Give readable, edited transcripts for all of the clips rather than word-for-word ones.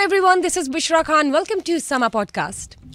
everyone, this is Bushra Khan. Welcome to Sama Podcast.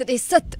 63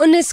19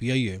PIA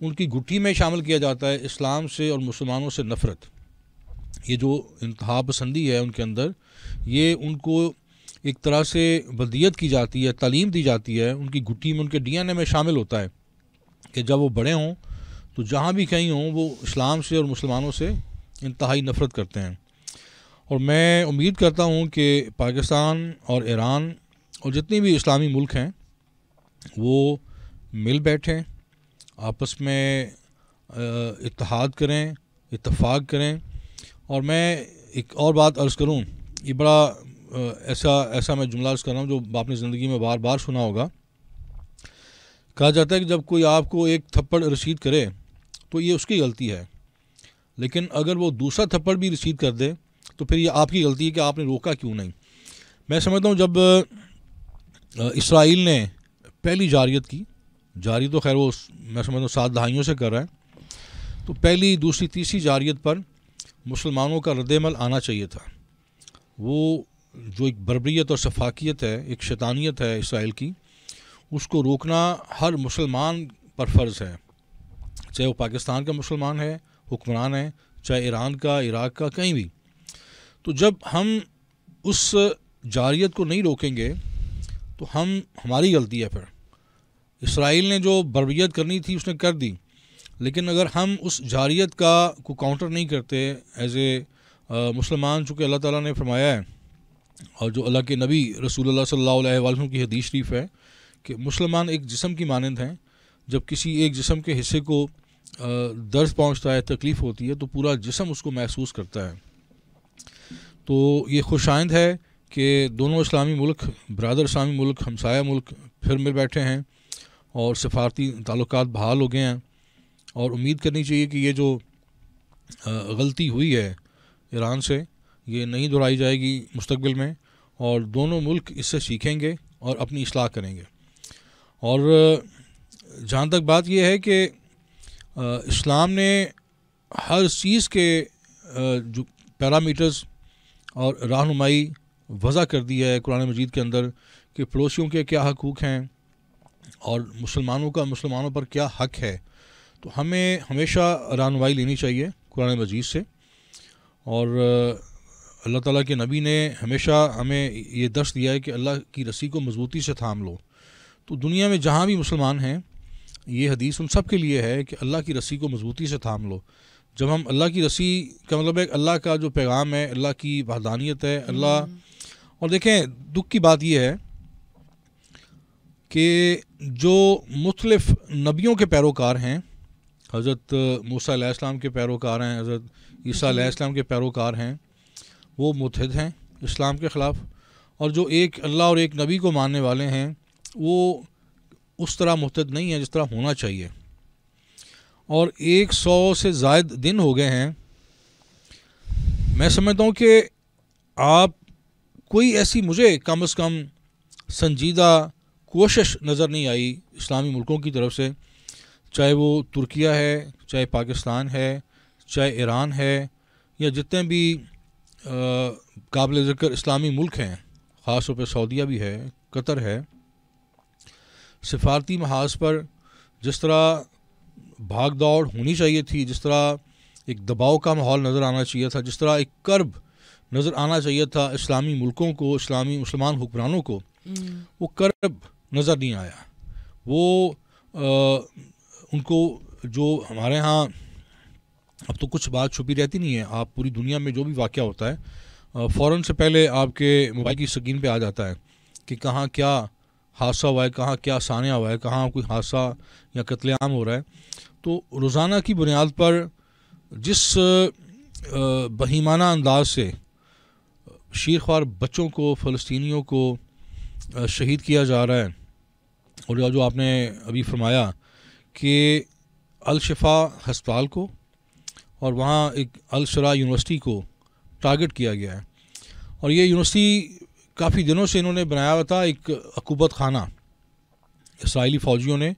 ان کی گٹھی میں شامل کیا جاتا ہے اسلام سے اور مسلمانوں سے نفرت. یہ جو انتہا پسندی ہے ان کے اندر، یہ ان کو ایک طرح سے بدیت کی جاتی ہے، تعلیم دی جاتی ہے، ان کی گٹھی میں، ان کے ڈی این اے میں شامل ہوتا ہے کہ جب وہ بڑے ہوں تو جہاں بھی کہیں ہوں وہ اسلام سے اور مسلمانوں سے انتہائی نفرت کرتے ہیں. اور میں امید کرتا ہوں کہ پاکستان اور ایران اور جتنے بھی اسلامی ملک ہیں وہ مل بیٹھیں، آپس میں اتحاد کریں، اتفاق کریں. اور میں ایک اور بات عرض کروں، یہ بڑا ایسا میں جملہ عرض کر رہا ہوں جو آپ نے زندگی میں بار بار سنا ہوگا. کہا جاتا ہے کہ جب کوئی آپ کو ایک تھپڑ رسید کرے تو یہ اس کی غلطی ہے، لیکن اگر وہ دوسرا تھپڑ بھی رسید کر دے تو پھر یہ آپ کی غلطی ہے کہ آپ نے روکا کیوں نہیں. میں سمجھتا ہوں جب اسرائیل نے پہلی جاریت کی، جاری تو خیر وہ میں سمجھتا ہوں 7 دہائیوں سے کر رہا ہے، تو پہلی، دوسری، تیسری جاریت پر مسلمانوں کا رد عمل آنا چاہیے تھا. وہ جو ایک بربریت اور سفاکیت ہے، ایک شیطانیت ہے اسرائیل کی، اس کو روکنا ہر مسلمان پر فرض ہے، چاہے وہ پاکستان کا مسلمان ہے، حکمران ہے، چاہے ایران کا، عراق کا، کہیں بھی. تو جب ہم اس جاریت کو نہیں روکیں گے تو ہماری غلطی ہے. پھر اسرائیل نے جو بربریت کرنی تھی اس نے کر دی، لیکن اگر ہم اس جاریت کو کاؤنٹر نہیں کرتے ایز اے مسلمان، چونکہ اللہ تعالیٰ نے فرمایا ہے اور جو اللہ کے نبی رسول اللہ صلی اللہ علیہ وسلم کی حدیث شریف ہے کہ مسلمان ایک جسم کی مانند ہیں. جب کسی ایک جسم کے حصے کو درد پہنچتا ہے، تکلیف ہوتی ہے، تو پورا جسم اس کو محسوس کرتا ہے. تو یہ خوش آئند ہے کہ دونوں اسلامی ملک، برادر اسلامی ملک، ہمسایہ ملک پھر مل بیٹھے ہیں اور سفارتی تعلقات بحال ہو گئے ہیں. اور امید کرنی چاہیے کہ یہ جو غلطی ہوئی ہے ایران سے، یہ نہیں دہرائی جائے گی مستقبل میں، اور دونوں ملک اس سے سیکھیں گے اور اپنی اصلاح کریں گے. اور جہاں تک بات یہ ہے کہ اسلام نے ہر چیز کے جو پیرامیٹرز اور رہنمائی وضع کر دی ہے قرآن مجید کے اندر کہ پڑوسیوں کے کیا حقوق ہیں اور مسلمانوں کا مسلمانوں پر کیا حق ہے. تو ہمیں ہمیشہ رہنمائی لینی چاہیے قرآن مجید سے. اور اللہ تعالیٰ کے نبی نے ہمیشہ ہمیں یہ درس دیا ہے کہ اللہ کی رسی کو مضبوطی سے تھام لو. تو دنیا میں جہاں بھی مسلمان ہیں، یہ حدیث ان سب کے لیے ہے کہ اللہ کی رسی کو مضبوطی سے تھام لو. جب ہم اللہ کی رسی کا مطلب ہے اللہ کا جو پیغام ہے، اللہ کی وحدانیت ہے، اللہ. اور دیکھیں دکھ کی بات یہ ہے کہ جو مختلف نبیوں کے پیروکار ہیں، حضرت موسیٰ علیہ السلام کے پیروکار ہیں، حضرت عیسیٰ علیہ السلام کے پیروکار ہیں، وہ متحد ہیں اسلام کے خلاف. اور جو ایک اللہ اور ایک نبی کو ماننے والے ہیں وہ اس طرح متحد نہیں ہیں جس طرح ہونا چاہیے. اور 100 سے زائد دن ہو گئے ہیں. میں سمجھتا ہوں کہ آپ کوئی ایسی، مجھے کم از کم سنجیدہ کوشش نظر نہیں آئی اسلامی ملکوں کی طرف سے، چاہے وہ ترکیہ ہے، چاہے پاکستان ہے، چاہے ایران ہے، یا جتنے بھی قابل ذکر اسلامی ملک ہیں، خاص طور پہ سعودیہ بھی ہے، قطر ہے. سفارتی محاذ پر جس طرح بھاگ دوڑ ہونی چاہیے تھی، جس طرح ایک دباؤ کا ماحول نظر آنا چاہیے تھا، جس طرح ایک کرب نظر آنا چاہیے تھا اسلامی ملکوں کو، مسلمان حکمرانوں کو، وہ کرب نظر نہیں آیا. وہ ان کو جو ہمارے ہاں اب تو کچھ بات چھپی رہتی نہیں ہے، آپ پوری دنیا میں جو بھی واقعہ ہوتا ہے فوراً سے پہلے آپ کے موبائل کی اسکرین پہ آ جاتا ہے کہ کہاں کیا حادثہ ہوا ہے، کہاں کیا سانحہ ہوا ہے، کہاں کوئی حادثہ یا قتل عام ہو رہا ہے. تو روزانہ کی بنیاد پر جس بہیمانہ انداز سے شیرخوار بچوں کو، فلسطینیوں کو شہید کیا جا رہا ہے، اور جو آپ نے ابھی فرمایا کہ الشفا ہسپتال کو اور وہاں ایک الشرا یونیورسٹی کو ٹارگٹ کیا گیا ہے. اور یہ یونیورسٹی کافی دنوں سے انہوں نے بنایا ہوا تھا ایک عقوبت خانہ. اسرائیلی فوجیوں نے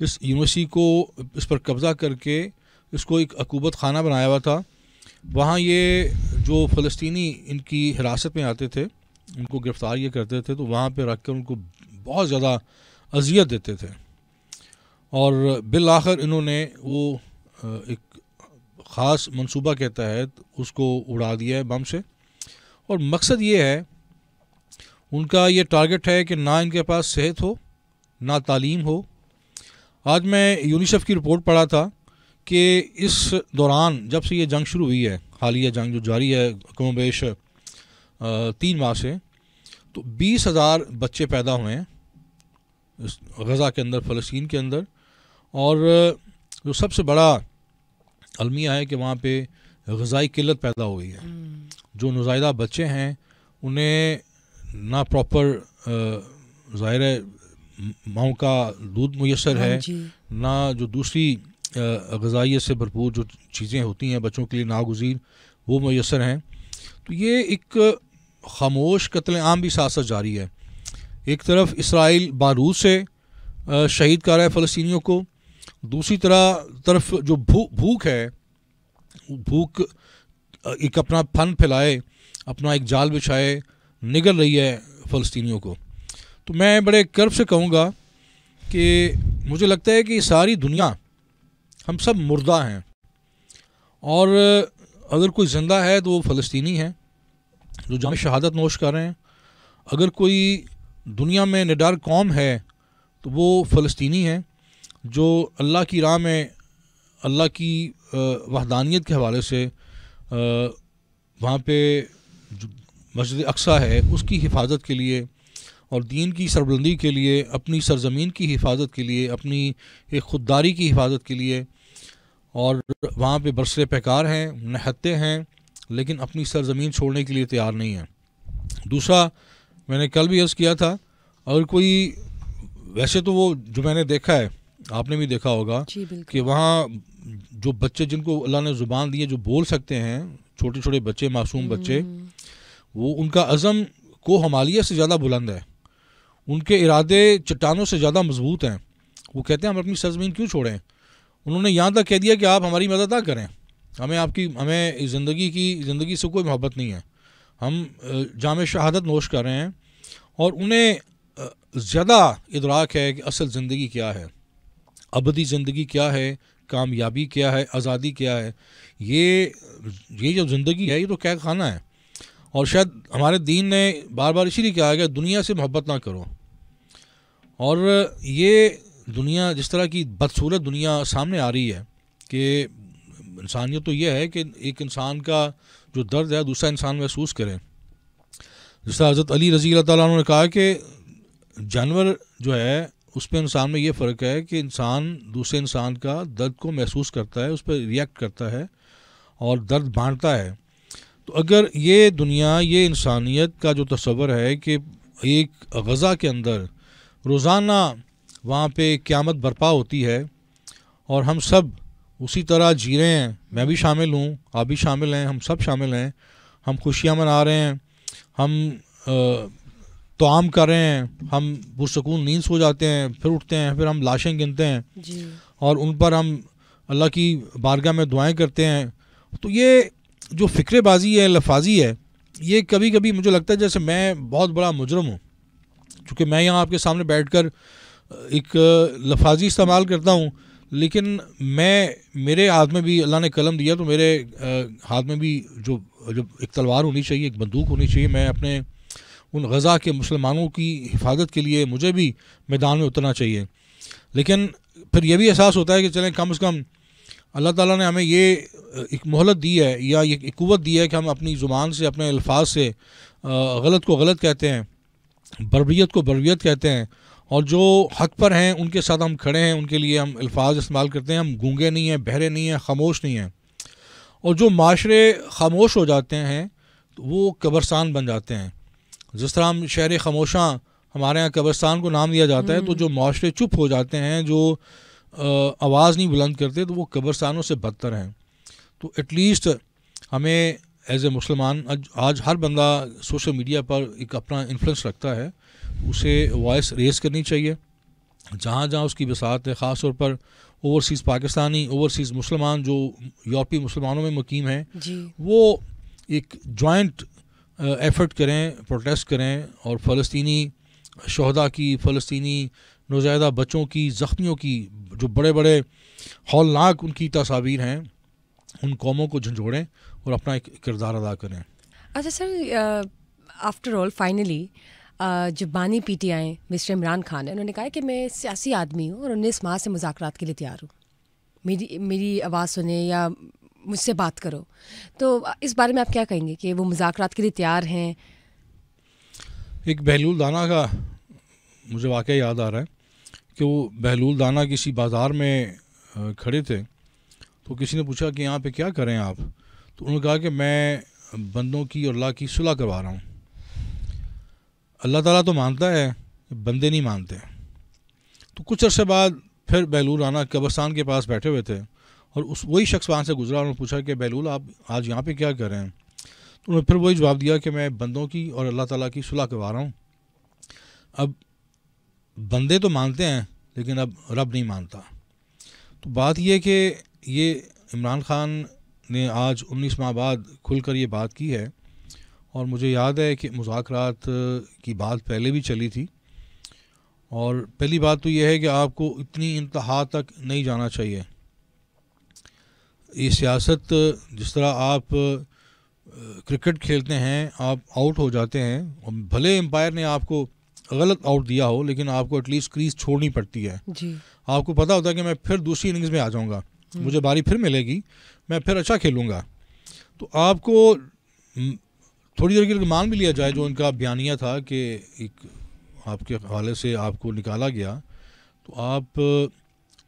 اس یونیورسٹی کو، اس پر قبضہ کر کے اس کو ایک عقوبت خانہ بنایا ہوا تھا. وہاں یہ جو فلسطینی ان کی حراست میں آتے تھے، ان کو گرفتار یہ کرتے تھے، تو وہاں پہ رکھ کر ان کو بہت زیادہ اذیت دیتے تھے. اور بالآخر انہوں نے وہ ایک خاص منصوبہ کے تحت اس کو اڑا دیا ہے بم سے. اور مقصد یہ ہے، ان کا یہ ٹارگٹ ہے کہ نہ ان کے پاس صحت ہو، نہ تعلیم ہو. آج میں یونیسیف کی رپورٹ پڑھا تھا کہ اس دوران جب سے یہ جنگ شروع ہوئی ہے، حالیہ جنگ جو جاری ہے کم و بیش 3 ماہ سے، تو 20,000 بچے پیدا ہوئے ہیں اس غزہ کے اندر، فلسطین کے اندر. اور جو سب سے بڑا المیہ ہے کہ وہاں پہ غذائی قلت پیدا ہوئی ہے. جو نوزائیدہ بچے ہیں انہیں نہ پراپر ظاہر ہے ماؤں کا دودھ میسر ہے، نہ جو دوسری غذائیت سے بھرپور جو چیزیں ہوتی ہیں بچوں کے لیے ناگزیر وہ میسر ہیں. تو یہ ایک خاموش قتل عام بھی ساتھ ساتھ جاری ہے. ایک طرف اسرائیل بارود سے شہید کر رہا ہے فلسطینیوں کو، دوسری طرف جو بھوک ہے، بھوک ایک اپنا پھن پھیلائے، اپنا ایک جال بچھائے نگل رہی ہے فلسطینیوں کو. تو میں بڑے کرب سے کہوں گا کہ مجھے لگتا ہے کہ ساری دنیا ہم سب مردہ ہیں، اور اگر کوئی زندہ ہے تو وہ فلسطینی ہیں جو جام شہادت نوش کر رہے ہیں. اگر کوئی دنیا میں نڈر قوم ہے تو وہ فلسطینی ہیں جو اللہ کی راہ میں اللہ کی وحدانیت کے حوالے سے وہاں پہ جو مسجد اقصیٰ ہے اس کی حفاظت کے لیے اور دین کی سربلندی کے لیے، اپنی سرزمین کی حفاظت کے لیے، اپنی ایک خودداری کی حفاظت کے لیے، اور وہاں پہ برسر پیکار ہیں، نہتے ہیں، لیکن اپنی سرزمین چھوڑنے کے لیے تیار نہیں ہیں. دوسرا، میں نے کل بھی عرض کیا تھا، اگر کوئی ویسے تو وہ جو میں نے دیکھا ہے، آپ نے بھی دیکھا ہوگا کہ وہاں جو بچے جن کو اللہ نے زبان دی ہے، جو بول سکتے ہیں، چھوٹے چھوٹے بچے، معصوم بچے، وہ ان کا عزم کو ہمالیہ سے زیادہ بلند ہے، ان کے ارادے چٹانوں سے زیادہ مضبوط ہیں. وہ کہتے ہیں ہم اپنی سرزمین کیوں چھوڑیں. انہوں نے یہاں تک کہہ دیا کہ آپ ہماری مدد نہ کریں، ہمیں زندگی سے کوئی محبت نہیں ہے، ہم جام شہادت نوش کر رہے ہیں. اور انہیں زیادہ ادراک ہے کہ اصل زندگی کیا ہے، ابدی زندگی کیا ہے، کامیابی کیا ہے، آزادی کیا ہے. یہ جو زندگی ہے یہ تو قید خانہ ہے. اور شاید ہمارے دین نے بار بار اسی لیے کہا ہے کہ دنیا سے محبت نہ کرو. اور یہ دنیا جس طرح کی بدصورت دنیا سامنے آ رہی ہے کہ انسانیت تو یہ ہے کہ ایک انسان کا جو درد ہے دوسرا انسان محسوس کرے. جس طرح حضرت علی رضی اللہ تعالیٰ عنہ نے کہا کہ جانور جو ہے اس پہ انسان میں یہ فرق ہے کہ انسان دوسرے انسان کا درد کو محسوس کرتا ہے، اس پہ ریئیکٹ کرتا ہے اور درد بانٹتا ہے. تو اگر یہ دنیا، یہ انسانیت کا جو تصور ہے کہ ایک غزہ کے اندر روزانہ وہاں پہ قیامت برپا ہوتی ہے اور ہم سب اسی طرح جی رہے ہیں، میں بھی شامل ہوں، آپ بھی شامل ہیں، ہم سب شامل ہیں، ہم خوشیاں منا رہے ہیں، ہم طعام کر رہے ہیں، ہم پرسکون نیند سو جاتے ہیں، پھر اٹھتے ہیں، پھر ہم لاشیں گنتے ہیں اور ان پر ہم اللہ کی بارگاہ میں دعائیں کرتے ہیں. تو یہ جو فکر بازی ہے، لفاظی ہے، یہ کبھی کبھی مجھے لگتا ہے جیسے میں بہت بڑا مجرم ہوں، چونکہ میں یہاں آپ کے سامنے بیٹھ کر ایک لفاظی استعمال کرتا ہوں، لیکن میرے ہاتھ میں بھی اللہ نے قلم دیا تو میرے ہاتھ میں بھی جو ایک تلوار ہونی چاہیے، ایک بندوق ہونی چاہیے. میں اپنے ان غزہ کے مسلمانوں کی حفاظت کے لیے مجھے بھی میدان میں اترنا چاہیے. لیکن پھر یہ بھی احساس ہوتا ہے کہ چلیں کم از کم اللہ تعالیٰ نے ہمیں یہ ایک مہلت دی ہے یا ایک قوت دی ہے کہ ہم اپنی زبان سے، اپنے الفاظ سے غلط کو غلط کہتے ہیں، برویت کو برویت کہتے ہیں، اور جو حق پر ہیں ان کے ساتھ ہم کھڑے ہیں، ان کے لیے ہم الفاظ استعمال کرتے ہیں. ہم گونگے نہیں ہیں، بہرے نہیں ہیں، خاموش نہیں ہیں. اور جو معاشرے خاموش ہو جاتے ہیں تو وہ قبرستان بن جاتے ہیں. جس طرح ہم شہر خاموشاں ہمارے ہاں قبرستان کو نام دیا جاتا ہے، تو جو معاشرے چپ ہو جاتے ہیں، جو آواز نہیں بلند کرتے، تو وہ قبرستانوں سے بدتر ہیں. تو ایٹ لیسٹ ہمیں ایز اے مسلمان آج ہر بندہ سوشل میڈیا پر ایک اپنا انفلوئنس رکھتا ہے، اسے وائس ریز کرنی چاہیے جہاں جہاں اس کی بساط ہے. خاص طور پر اوورسیز پاکستانی، اوورسیز مسلمان جو یورپی مسلمانوں میں مقیم ہیں، وہ ایک جوائنٹ ایفرٹ کریں، پروٹیسٹ کریں اور فلسطینی شہداء کی، فلسطینی نوزائیدہ بچوں کی زخمیوں کی جو بڑے بڑے ہولناک ان کی تصاویر ہیں ان قوموں کو جھنجھوڑیں اور اپنا ایک کردار ادا کریں. اچھا سر، آفٹر آل فائنلی جو بانی P T I mister Imran Khan ہے، انہوں نے کہا کہ میں سیاسی آدمی ہوں اور 19 ماہ سے مذاکرات کے لیے تیار ہوں، میری آواز سنیں یا مجھ سے بات کرو. تو اس بارے میں آپ کیا کہیں گے کہ وہ مذاکرات کے لیے تیار ہیں؟ ایک بہلول دانا کا مجھے واقعہ یاد آ رہا ہے کہ وہ بہلول دانا کسی بازار میں کھڑے تھے تو کسی نے پوچھا کہ یہاں پہ کیا کریں آپ، تو انہوں نے کہا کہ میں بندوں کی اور اللہ کی صلح کروا رہا ہوں. اللہ تعالیٰ تو مانتا ہے، بندے نہیں مانتے. تو کچھ عرصے بعد پھر بہلول رانا قبرستان کے پاس بیٹھے ہوئے تھے اور وہی شخص وہاں سے گزرا. انہوں نے پوچھا کہ بہلول آپ آج یہاں پہ کیا کر رہے ہیں؟ تو انہوں نے پھر وہی جواب دیا کہ میں بندوں کی اور اللہ تعالیٰ کی صلح کروا رہا ہوں. اب بندے تو مانتے ہیں لیکن اب رب نہیں مانتا. تو بات یہ کہ یہ عمران خان نے آج 19 ماہ بعد کھل کر یہ بات کی ہے، اور مجھے یاد ہے کہ مذاکرات کی بات پہلے بھی چلی تھی. اور پہلی بات تو یہ ہے کہ آپ کو اتنی انتہا تک نہیں جانا چاہیے. یہ سیاست جس طرح آپ کرکٹ کھیلتے ہیں، آپ آؤٹ ہو جاتے ہیں، اور بھلے امپائر نے آپ کو غلط آؤٹ دیا ہو لیکن آپ کو ایٹ لیسٹ کریز چھوڑنی پڑتی ہے. جی، آپ کو پتہ ہوتا ہے کہ میں پھر دوسری اننگز میں آ جاؤں گا، مجھے باری پھر ملے گی، میں پھر اچھا کھیلوں گا. تو آپ کو تھوڑی دیر کے لیے مان بھی لیا جائے جو ان کا بیانیہ تھا کہ ایک آپ کے حوالے سے آپ کو نکالا گیا، تو آپ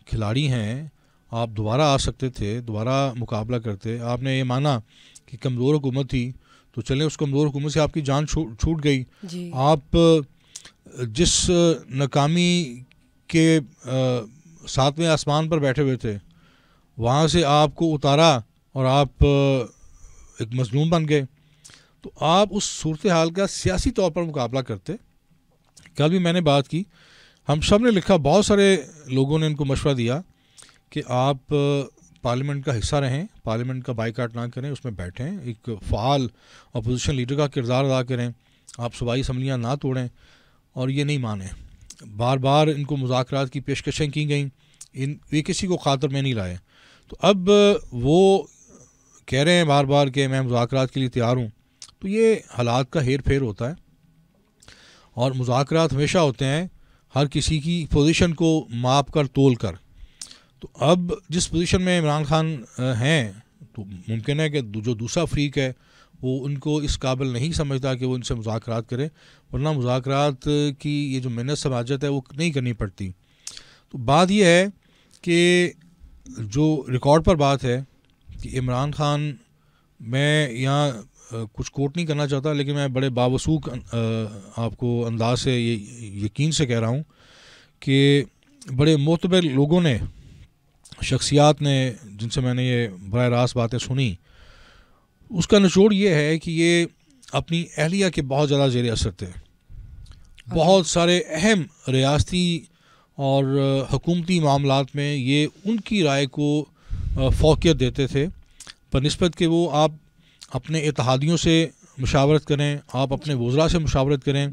کھلاڑی ہیں، آپ دوبارہ آ سکتے تھے، دوبارہ مقابلہ کرتے. آپ نے یہ مانا کہ کمزور حکومت تھی تو چلیں اس کمزور حکومت سے آپ کی جان چھوٹ گئی. جی، آپ جس ناکامی کے 7ویں آسمان پر بیٹھے ہوئے تھے وہاں سے آپ کو اتارا اور آپ ایک مظلوم بن گئے. تو آپ اس صورتحال کا سیاسی طور پر مقابلہ کرتے. کل بھی میں نے بات کی، ہم سب نے لکھا، بہت سارے لوگوں نے ان کو مشورہ دیا کہ آپ پارلیمنٹ کا حصہ رہیں، پارلیمنٹ کا بائیکاٹ نہ کریں، اس میں بیٹھیں، ایک فعال اپوزیشن لیڈر کا کردار ادا کریں، آپ صوبائی اسمبلیاں نہ توڑیں. اور یہ نہیں مانیں. بار بار ان کو مذاکرات کی پیشکشیں کی گئیں، یہ کسی کو خاطر میں نہیں لائے. تو اب وہ کہہ رہے ہیں بار بار کہ میں مذاکرات کے لیے تیار ہوں. تو یہ حالات کا ہیر پھیر ہوتا ہے، اور مذاکرات ہمیشہ ہوتے ہیں ہر کسی کی پوزیشن کو ماپ کر تول کر. تو اب جس پوزیشن میں عمران خان ہیں تو ممکن ہے کہ جو دوسرا فریق ہے وہ ان کو اس قابل نہیں سمجھتا کہ وہ ان سے مذاکرات کرے، ورنہ مذاکرات کی یہ جو محنت سماجت ہے وہ نہیں کرنی پڑتی. تو بات یہ ہے کہ جو ریکارڈ پر بات ہے کہ عمران خان، میں یہاں کچھ کوٹ نہیں کرنا چاہتا لیکن میں بڑے باوثوق آپ کو انداز سے یہ یقین سے کہہ رہا ہوں کہ بڑے معتبر لوگوں نے، شخصیات نے، جن سے میں نے یہ براہ راست باتیں سنی، اس کا نچوڑ یہ ہے کہ یہ اپنی اہلیہ کے بہت زیادہ زیر اثر تھے. بہت سارے اہم ریاستی اور حکومتی معاملات میں یہ ان کی رائے کو فوقیت دیتے تھے بنسبت کہ وہ آپ اپنے اتحادیوں سے مشاورت کریں، آپ اپنے وزراء سے مشاورت کریں،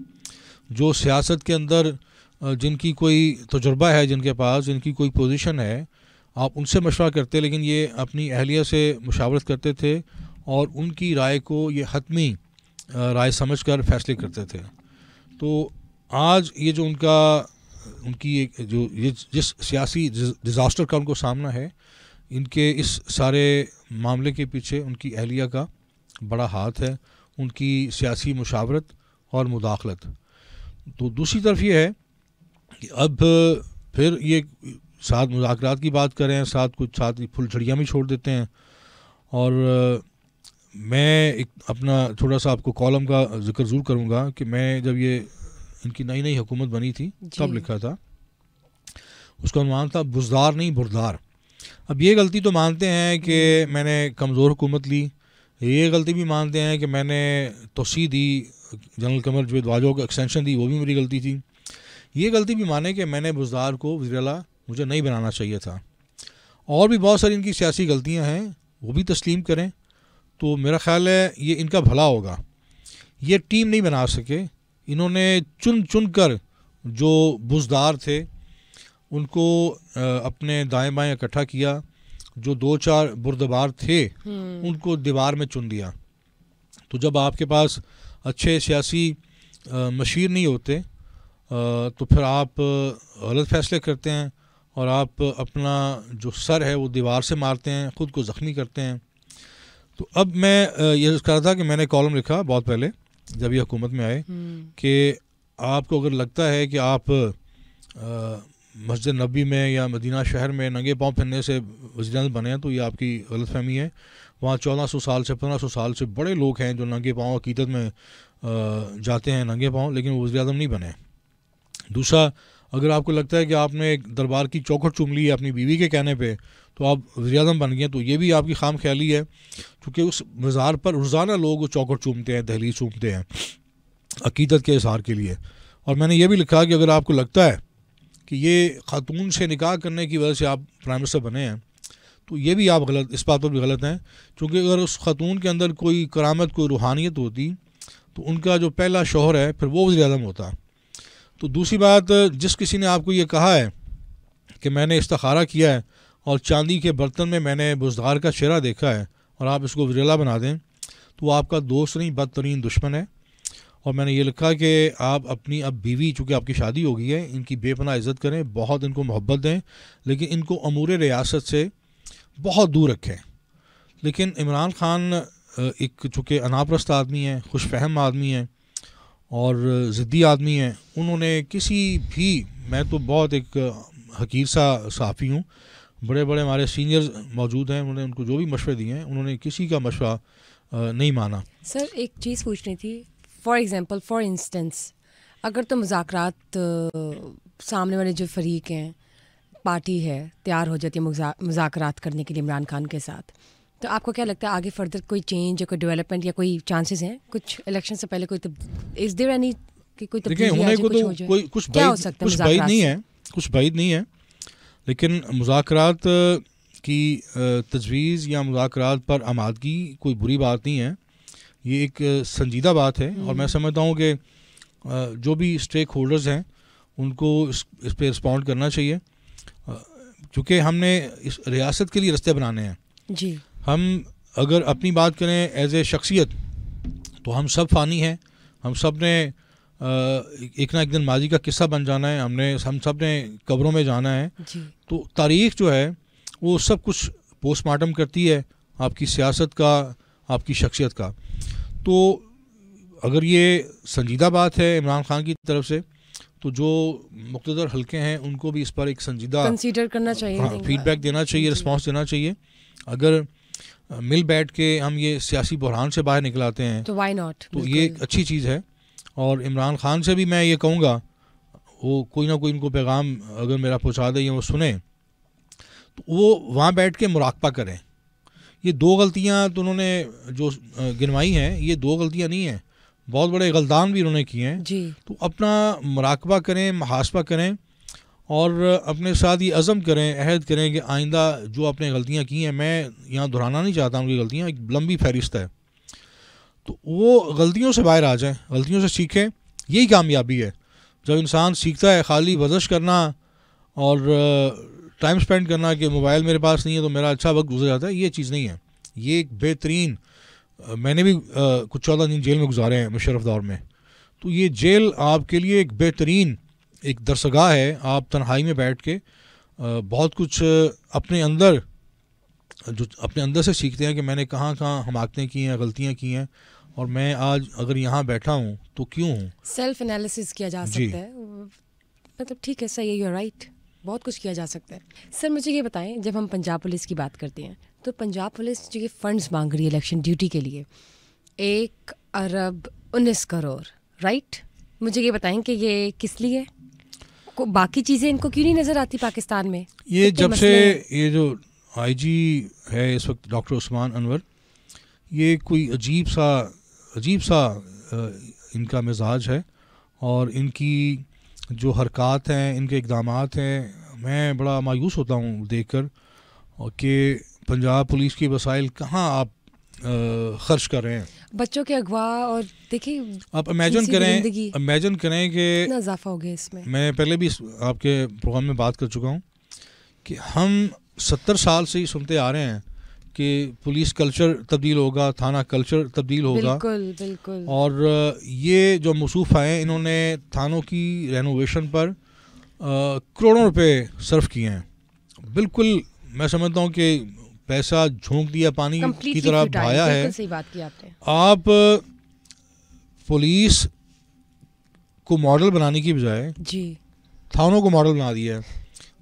جو سیاست کے اندر جن کی کوئی تجربہ ہے، جن کے پاس جن کی کوئی پوزیشن ہے، آپ ان سے مشورہ کرتے. لیکن یہ اپنی اہلیہ سے مشاورت کرتے تھے اور ان کی رائے کو یہ حتمی رائے سمجھ کر فیصلے کرتے تھے. تو آج یہ جو ان کی جو جس سیاسی ڈیزاسٹر کا ان کو سامنا ہے، ان کے اس سارے معاملے کے پیچھے ان کی اہلیہ کا بڑا ہاتھ ہے، ان کی سیاسی مشاورت اور مداخلت. تو دوسری طرف یہ ہے کہ اب پھر یہ ساتھ مذاکرات کی بات کریں، ساتھ پھول جھڑیاں بھی چھوڑ دیتے ہیں. اور میں ایک اپنا تھوڑا سا آپ کو کالم کا ذکر ضرور کروں گا کہ میں جب یہ ان کی نئی حکومت بنی تھی تب لکھا تھا، اس کا عنوان تھا بزدار نہیں بردار. اب یہ غلطی تو مانتے ہیں کہ میں نے کمزور حکومت لی، یہ غلطی بھی مانتے ہیں کہ میں نے توسیع دی، جنرل قمر جاوید باجوہ کو ایکسٹینشن دی، وہ بھی میری غلطی تھی. یہ غلطی بھی مانے کہ میں نے بزدار کو وزیر اعلیٰ مجھے نہیں بنانا چاہیے تھا. اور بھی بہت ساری ان کی سیاسی غلطیاں ہیں، وہ بھی تسلیم کریں. تو میرا خیال ہے یہ ان کا بھلا ہوگا. یہ ٹیم نہیں بنا سکے، انہوں نے چن کر جو بزدار تھے ان کو اپنے دائیں بائیں اکٹھا کیا، جو 2-4 بردبار تھے ان کو دیوار میں چن دیا. تو جب آپ کے پاس اچھے سیاسی مشیر نہیں ہوتے تو پھر آپ غلط فیصلے کرتے ہیں اور آپ اپنا جو سر ہے وہ دیوار سے مارتے ہیں، خود کو زخمی کرتے ہیں. تو اب میں یہ کہا تھا کہ میں نے کالم لکھا بہت پہلے جب یہ حکومت میں آئے کہ آپ کو اگر لگتا ہے کہ آپ مسجد نبی میں یا مدینہ شہر میں ننگے پاؤں پھرنے سے وزیر اعظم بنے ہیں تو یہ آپ کی غلط فہمی ہے. وہاں 1400 سال سے 1500 سال سے بڑے لوگ ہیں جو ننگے پاؤں عقیدت میں جاتے ہیں ننگے پاؤں، لیکن وہ وزیر اعظم نہیں بنے. دوسرا، اگر آپ کو لگتا ہے کہ آپ نے ایک دربار کی چوکھٹ چوم لی ہے اپنی بیوی کے کہنے پہ تو آپ وزیر اعظم بن گئے، تو یہ بھی آپ کی خام خیالی ہے، کیونکہ اس مزار پر روزانہ لوگ وہ چوکھٹ چومتے ہیں، دہلیز چومتے ہیں عقیدت کے اظہار کے لیے. اور میں نے یہ بھی لکھا کہ اگر آپ کو لگتا ہے کہ یہ خاتون سے نکاح کرنے کی وجہ سے آپ پرائم منسٹر بنے ہیں تو یہ بھی آپ غلط، اس بات پر بھی غلط ہیں، کیونکہ اگر اس خاتون کے اندر کوئی کرامت، کوئی روحانیت ہوتی تو ان کا جو پہلا شوہر ہے پھر وہ وزیر اعظم ہوتا. تو دوسری بات، جس کسی نے آپ کو یہ کہا ہے کہ میں نے استخارہ کیا ہے اور چاندی کے برتن میں میں نے بزدار کا چہرہ دیکھا ہے اور آپ اس کو وزیر اعلیٰ بنا دیں تو وہ آپ کا دوست نہیں بدترین دشمن ہے. اور میں نے یہ لکھا کہ آپ اپنی اب بیوی، چونکہ آپ کی شادی ہو گئی ہے، ان کی بے پناہ عزت کریں، بہت ان کو محبت دیں، لیکن ان کو امور ریاست سے بہت دور رکھیں. لیکن عمران خان ایک چونکہ انا پرست آدمی ہیں، خوش فہم آدمی ہیں اور ضدی آدمی ہیں، انہوں نے کسی بھی، میں تو بہت ایک حقیر سا صحافی ہوں، بڑے بڑے ہمارے سینئرز موجود ہیں، انہوں نے ان کو جو بھی مشورے دیے ہیں انہوں نے کسی کا مشورہ نہیں مانا. سر ایک چیز پوچھنی تھی، فار انسٹنس اگر تو مذاکرات سامنے والے جو فریق ہیں، پارٹی ہے، تیار ہو جاتی ہے مذاکرات کرنے کے لیے عمران خان کے ساتھ، تو آپ کو کیا لگتا ہے آگے فردر کوئی چینج یا کوئی ڈیولپمنٹ یا کوئی چانسز ہیں کچھ الیکشن سے پہلے از دیر اینی کہ کوئی تبدیلی کچھ بعید نہیں ہے، کچھ بعید نہیں ہے، لیکن مذاکرات کی تجویز یا مذاکرات پر آمادگی کوئی بری بات نہیں ہے، یہ ایک سنجیدہ بات ہے. اور میں سمجھتا ہوں کہ جو بھی اسٹیک ہولڈرز ہیں ان کو اس پہ رسپونڈ کرنا چاہیے، کیونکہ ہم نے اس ریاست کے لیے رستے بنانے ہیں. جی، ہم اگر اپنی بات کریں ایز اے شخصیت تو ہم سب فانی ہیں، ہم سب نے ایک نہ ایک دن ماضی کا قصہ بن جانا ہے، ہم سب نے قبروں میں جانا ہے. تو تاریخ جو ہے وہ سب کچھ پوسٹ مارٹم کرتی ہے آپ کی سیاست کا، آپ کی شخصیت کا. تو اگر یہ سنجیدہ بات ہے عمران خان کی طرف سے تو جو مقتدر حلقے ہیں ان کو بھی اس پر ایک سنجیدہ کنسیڈر کرنا چاہیے، فیڈ بیک دینا چاہیے، رسپانس دینا چاہیے. اگر مل بیٹھ کے ہم یہ سیاسی بحران سے باہر نکل آتے ہیں تو وائی ناٹ، تو یہ ایک اچھی چیز ہے. اور عمران خان سے بھی میں یہ کہوں گا وہ کوئی نہ کوئی ان کو پیغام اگر میرا پہنچا دے یا وہ سنیں تو وہ وہاں بیٹھ کے مراقبہ کریں. یہ 2 غلطیاں تو انہوں نے جو گنوائی ہیں، یہ 2 غلطیاں نہیں ہیں، بہت بڑے غلطان بھی انہوں نے کیے ہیں. تو اپنا مراقبہ کریں، محاسبہ کریں اور اپنے ساتھ یہ عزم کریں، عہد کریں کہ آئندہ جو اپنے غلطیاں کی ہیں، میں یہاں دہرانا نہیں چاہتا ہوں کہ غلطیاں ایک لمبی فہرست ہے، تو وہ غلطیوں سے باہر آ جائیں، غلطیوں سے سیکھیں. یہی کامیابی ہے. جب انسان سیکھتا ہے خالی ورزش کرنا اور ٹائم سپینڈ کرنا کہ موبائل میرے پاس نہیں ہے تو میرا اچھا وقت گزر جاتا ہے، یہ چیز نہیں ہے. یہ ایک بہترین، میں نے بھی کچھ 14 دن جیل میں گزارے ہیں مشرف دور میں، تو یہ جیل آپ کے لیے ایک بہترین ایک درسگاہ ہے. آپ تنہائی میں بیٹھ کے بہت کچھ اپنے اندر سے سیکھتے ہیں کہ میں نے کہاں کہاں حماقتیں کی ہیں، غلطیاں کی ہیں، اور میں آج اگر یہاں بیٹھا ہوں تو کیوں ہوں. سیلف انالیسس کیا جا سکتا ہے، مطلب ٹھیک ہے، صحیح ہے، یو آر رائٹ، بہت کچھ کیا جا سکتا ہے. سر مجھے یہ بتائیں، جب ہم پنجاب پولیس کی بات کرتے ہیں تو پنجاب پولیس جو یہ فنڈز مانگ رہی ہے الیکشن ڈیوٹی کے لیے 1 ارب 19 کروڑ، رائٹ، مجھے یہ بتائیں کہ یہ کس لیے، باقی چیزیں ان کو کیوں نہیں نظر آتی پاکستان میں؟ یہ جب سے یہ جو آئی جی ہے اس وقت ڈاکٹر عثمان انور، یہ کوئی عجیب سا ان کا مزاج ہے اور ان کی جو حرکات ہیں، ان کے اقدامات ہیں، میں بڑا مایوس ہوتا ہوں دیکھ کر، اور کہ پنجاب پولیس کی وسائل کہاں آپ خرچ کر رہے ہیں. بچوں کے اغوا اور دیکھیں آپ امیجن کریں کہ اتنا اضافہ ہو گیا اس میں پہلے بھی آپ کے پروگرام میں بات کر چکا ہوں کہ ہم 70 سال سے ہی سنتے آ رہے ہیں کہ پولیس کلچر تبدیل ہوگا, تھانہ کلچر تبدیل ہوگا. بالکل. اور یہ جو موصوف آئے انہوں نے تھانوں کی رینوویشن پر کروڑوں روپے صرف کیے ہیں. بالکل میں سمجھتا ہوں کہ پیسہ جھونک دیا, پانی کی طرح بہایا ہے. صحیح بات کی آپ نے. آپ پولیس کو ماڈل بنانے کی بجائے جی تھانوں کو ماڈل بنا دیا ہے.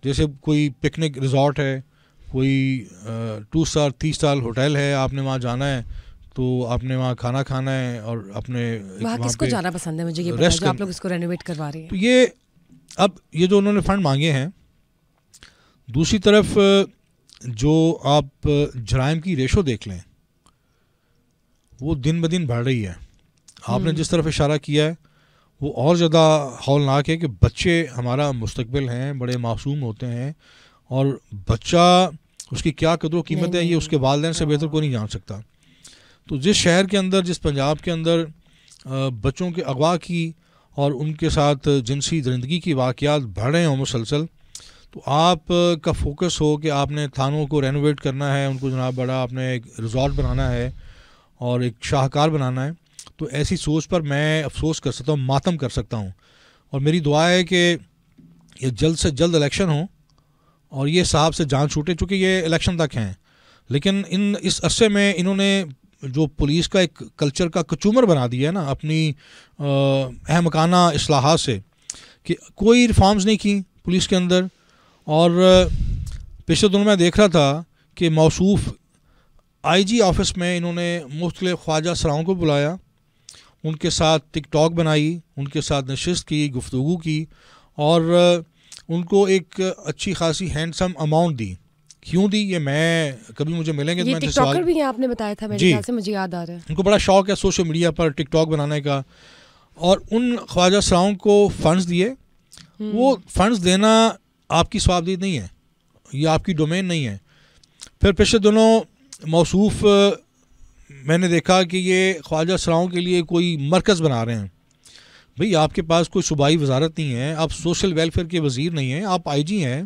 جیسے کوئی پکنک ریزورٹ ہے, کوئی 2 اسٹار 3 اسٹار ہوٹل ہے, آپ نے وہاں جانا ہے تو آپ نے وہاں کھانا کھانا ہے اور اپنے وہاں کس کو جانا پسند ہے, مجھے یہ پتا ہے جو آپ لوگ اس کو رینوویٹ کروا رہے ہیں. تو یہ اب یہ جو انہوں نے فنڈ مانگے ہیں, دوسری طرف جو آپ جرائم کی ریشو دیکھ لیں وہ دن بدن بڑھ رہی ہے. آپ نے جس طرف اشارہ کیا ہے وہ اور زیادہ ہولناک ہے کہ بچے ہمارا مستقبل ہیں, بڑے معصوم ہوتے ہیں, اور بچہ اس کی کیا قدر و قیمت ہے یہ اس کے والدین سے بہتر کوئی نہیں جان سکتا. تو جس شہر کے اندر, جس پنجاب کے اندر بچوں کے اغوا کی اور ان کے ساتھ جنسی درندگی کی واقعات بڑھ رہے ہوں مسلسل, تو آپ کا فوکس ہو کہ آپ نے تھانوں کو رینوویٹ کرنا ہے, ان کو جناب بڑا آپ نے ایک ریزورٹ بنانا ہے اور ایک شاہکار بنانا ہے, تو ایسی سوچ پر میں افسوس کر سکتا ہوں, ماتم کر سکتا ہوں. اور میری دعا ہے کہ یہ جلد سے جلد الیکشن ہوں اور یہ صاحب سے جان چھوٹے, چونکہ یہ الیکشن تک ہیں. لیکن اس عرصے میں انہوں نے جو پولیس کا ایک کلچر کا کچومر بنا دیا ہے نا اپنی احمقانہ اصلاحات سے, کہ کوئی ریفارمز نہیں کی پولیس کے اندر. اور پچھلے دنوں میں دیکھ رہا تھا کہ موصوف آئی جی آفس میں انہوں نے مختلف خواجہ سراؤں کو بلایا, ان کے ساتھ ٹک ٹاک بنائی, ان کے ساتھ نشست کی, گفتگو کی, اور ان کو ایک اچھی خاصی ہینڈسم اماؤنٹ دی. کیوں دی یہ میں کبھی مجھے ملیں گے, یہ ٹک ٹاکر بھی آپ نے بتایا تھا میرے خیال سے, مجھے یاد آ رہا ہے. ان کو بڑا شوق ہے سوشل میڈیا پر ٹک ٹاک بنانے کا, اور ان خواجہ سراؤں کو فنڈز دیے. وہ فنڈز دینا آپ کی صوابدید نہیں ہے, یہ آپ کی ڈومین نہیں ہے. پھر پچھلے دنوں موصوف میں نے دیکھا کہ یہ خواجہ سراؤں کے لیے کوئی مرکز بنا رہے ہیں. بھئی آپ کے پاس کوئی صوبائی وزارت نہیں ہے, آپ سوشل ویلفیئر کے وزیر نہیں ہیں, آپ آئی جی ہیں.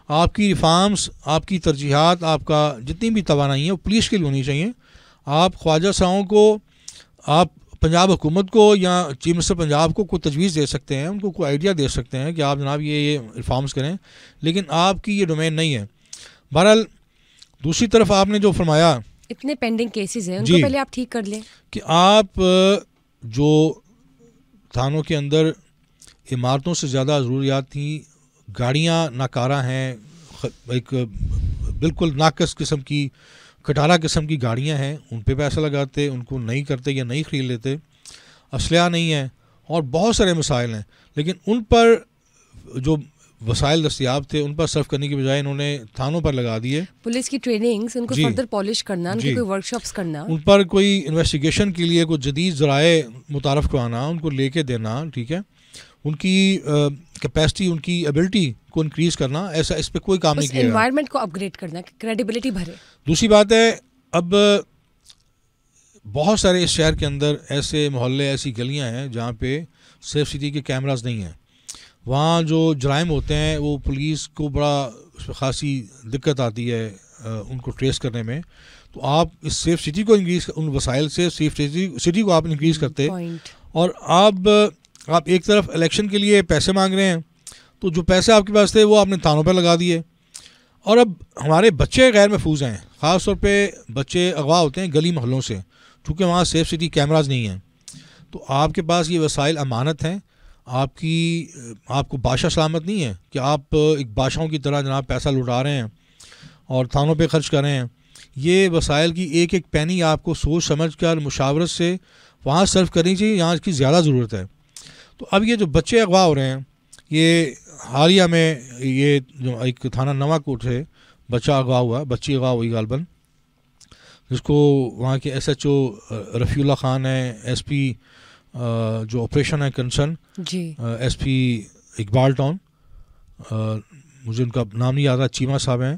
آپ کی ریفارمز, آپ کی ترجیحات, آپ کا جتنی بھی توانائی ہے وہ پولیس کے لیے ہونی چاہیے. آپ خواجہ سراؤں کو, آپ پنجاب حکومت کو یا چیف منسٹر پنجاب کو کوئی تجویز دے سکتے ہیں, ان کو کوئی آئیڈیا دے سکتے ہیں کہ آپ جناب یہ ریفارمز کریں, لیکن آپ کی یہ ڈومین نہیں ہے. بہرحال دوسری طرف آپ نے جو فرمایا, اتنے پینڈنگ کیسز ہیں, ان کو پہلے آپ ٹھیک کر لیں. کہ آپ جو تھانوں کے اندر عمارتوں سے زیادہ ضروریات تھیں, گاڑیاں ناکارہ ہیں, ایک بالکل ناقص قسم کی کٹارہ قسم کی گاڑیاں ہیں, ان پہ پیسہ لگاتے, ان کو نہیں کرتے یا نہیں خرید لیتے. اسلحہ نہیں ہے اور بہت سارے مسائل ہیں, لیکن ان پر جو وسائل دستیاب تھے ان پر صرف کرنے کی بجائے انہوں نے تھانوں پر لگا دیے. پولیس کی ٹریننگز, ان کو فردر پالش کرنا, ان کی کوئی ورک شاپس کرنا, ان پر کوئی انویسٹیگیشن کے لیے کوئی جدید ذرائع متعارف کروانا, ان کو لے کے دینا, ٹھیک ہے, ان کی کیپیسٹی, ان کی ایبلٹی کو انکریز کرنا, ایسا اس پہ کوئی کام نہیں کیا. انوائرمنٹ کو اپ گریڈ کرنا, کریڈیبلٹی بھرے. دوسری بات ہے, اب بہت سارے اس شہر کے اندر ایسے محلے, ایسی گلیاں ہیں جہاں پہ سیف سٹی کے کیمراز نہیں ہیں. وہاں جو جرائم ہوتے ہیں وہ پولیس کو بڑا خاصی دقت آتی ہے ان کو ٹریس کرنے میں. تو آپ اس سیف سٹی کو انکریز, ان وسائل سے سیف سٹی کو آپ انکریز کرتے, اور آپ ایک طرف الیکشن کے لیے پیسے مانگ رہے ہیں, تو جو پیسے آپ کے پاس تھے وہ آپ نے تھانوں پہ لگا دیے. اور اب ہمارے بچے غیر محفوظ ہیں, خاص طور پہ بچے اغوا ہوتے ہیں گلی محلوں سے, چونکہ وہاں سیف سٹی کیمراز نہیں ہیں. تو آپ کے پاس یہ وسائل امانت ہیں, آپ کو بادشاہ سلامت نہیں ہے کہ آپ ایک بادشاہوں کی طرح جناب پیسہ لٹا رہے ہیں اور تھانوں پہ خرچ کر رہے ہیں. یہ وسائل کی ایک ایک پینی آپ کو سوچ سمجھ کر مشاورت سے وہاں صرف کرنی چاہیے, یہاں اس کی زیادہ ضرورت ہے. تو اب یہ جو بچے اغوا ہو رہے ہیں, یہ حالیہ میں یہ جو ایک تھانہ نواں کوٹ سے بچہ اغوا ہوا, بچی اغوا ہوئی غالباً, جس کو وہاں کے ایس ایچ او رفیع اللہ خان ہیں, ایس پی جو آپریشن ہے concern, S P Iqbal town, مجھے ان کا نام نہیں یاد رہا, چیمہ صاحب ہیں.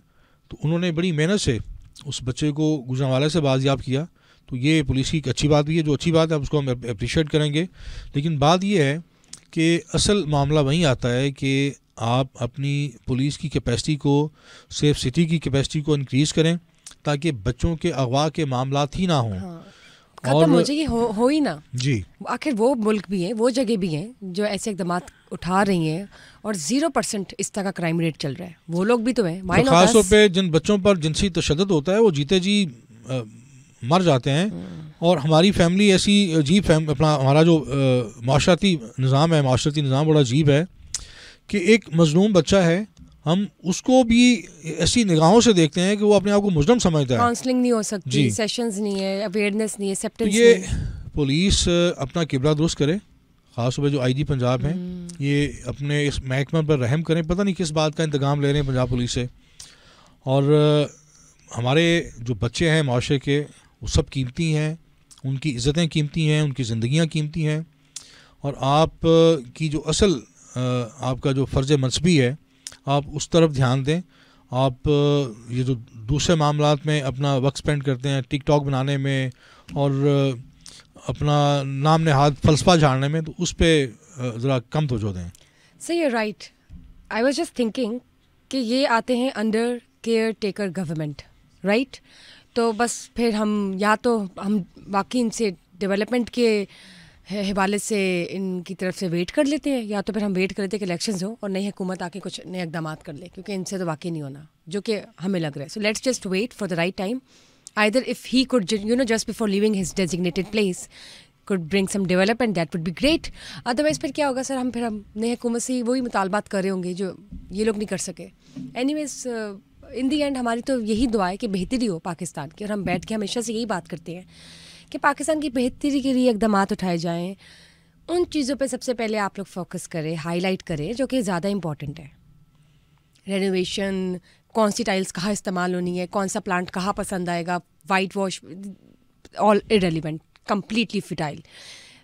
تو انہوں نے بڑی محنت سے اس بچے کو گجرانوالے سے بازیاب کیا, تو یہ پولیس کی ایک اچھی بات بھی ہے. جو اچھی بات ہے اس کو ہم اپریشیٹ کریں گے. لیکن بات یہ ہے کہ اصل معاملہ وہیں آتا ہے کہ آپ اپنی پولیس کی کیپیسٹی کو, سیف سٹی کی کیپیسٹی کو انکریز کریں تاکہ بچوں کے اغوا کے معاملات ہی نہ ہوں. ختم ہو جائے, ہو ہی نا. جی, آخر وہ ملک بھی ہیں, وہ جگہ بھی ہیں جو ایسے اقدامات اٹھا رہی ہیں اور 0% اس طرح کا کرائم ریٹ چل رہا ہے. وہ لوگ بھی تو ہیں. خاص طور پہ جن بچوں پر جنسی تشدد ہوتا ہے وہ جیتے جی مر جاتے ہیں. اور ہماری فیملی ایسی عجیب اپنا ہمارا جو معاشرتی نظام بڑا عجیب ہے کہ ایک مظلوم بچہ ہے, ہم اس کو بھی ایسی نگاہوں سے دیکھتے ہیں کہ وہ اپنے آپ کو مجرم سمجھتا ہے. کاؤنسلنگ نہیں ہو سکتی, سیشنز نہیں ہے, اویئرنیس نہیں ہے, ایکسیپٹنس یہ پولیس اپنا قبلہ درست کرے. خاص طور پہ جو آئی جی پنجاب ہیں یہ اپنے اس محکمہ پر رحم کریں. پتہ نہیں کس بات کا انتقام لے رہے ہیں پنجاب پولیس سے. اور ہمارے جو بچے ہیں معاشرے کے وہ سب قیمتی ہیں, ان کی عزتیں قیمتی ہیں, ان کی زندگیاں قیمتی ہیں. اور آپ کی جو اصل آپ کا جو فرض منصبی ہے آپ اس طرف دھیان دیں. آپ یہ جو دوسرے معاملات میں اپنا وقت اسپینڈ کرتے ہیں, ٹک ٹاک بنانے میں اور اپنا نام نہاد فلسفہ جھاڑنے میں, تو اس پہ ذرا کم توجہ دیں. صحیح ہے, right. I was just thinking کہ یہ آتے ہیں under care taker government, right. تو بس پھر ہم یا تو ہم واقعی ان سے ڈیولپمنٹ کے حوالے سے ان کی طرف سے ویٹ کر لیتے ہیں, یا تو پھر ہم ویٹ کر لیتے ہیں کہ الیکشنز ہوں اور نئی حکومت آ کے کچھ نئے اقدامات کر لے, کیونکہ ان سے تو واقعی نہیں ہونا جو کہ ہمیں لگ رہا ہے. So let's just wait for the right time. Either if he could, just before leaving his designated place, could bring some development, that would be great. Otherwise پھر کیا ہوگا سر, ہم نئے حکومت سے وہی مطالبات کر رہے ہوں گے جو یہ لوگ نہیں کر سکے. Anyways, in the end ہماری تو یہی دعا ہے کہ بہتری ہو پاکستان کی, اور ہم بیٹھ کے ہمیشہ سے یہی بات کرتے ہیں کہ پاکستان کی بہتری کے لیے اقدامات اٹھائے جائیں. ان چیزوں پہ سب سے پہلے آپ لوگ فوکس کریں, ہائی لائٹ کریں, جو کہ زیادہ امپورٹنٹ ہے. رینوویشن, کون سی ٹائلس کہاں استعمال ہونی ہے, کون سا پلانٹ کہاں پسند آئے گا, وائٹ واش, آل irrelevant, کمپلیٹلی فٹائل.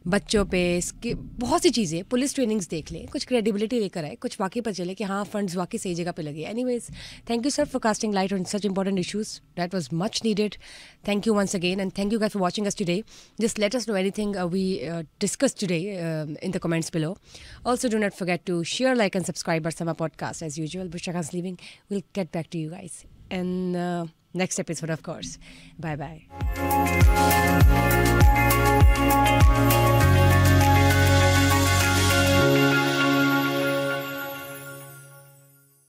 بچوں پہ اس کی بہت سی چیزیں, پولیس ٹریننگز دیکھ لیں, کچھ کریڈیبلٹی لے کر آئے, کچھ واقعی پتہ چلے کہ ہاں فنڈز واقعی صحیح جگہ پہ لگے. Anyways, thank you sir for casting light on such important issues. That was much needed. Thank you once again, and thank you guys for watching us today. Just let us know anything we discussed today in the comments below. Also, do not forget to share, like, and subscribe our summer podcast as usual. Bushra Khan's leaving. We'll get back to you guys in next episode, of course. Bye bye.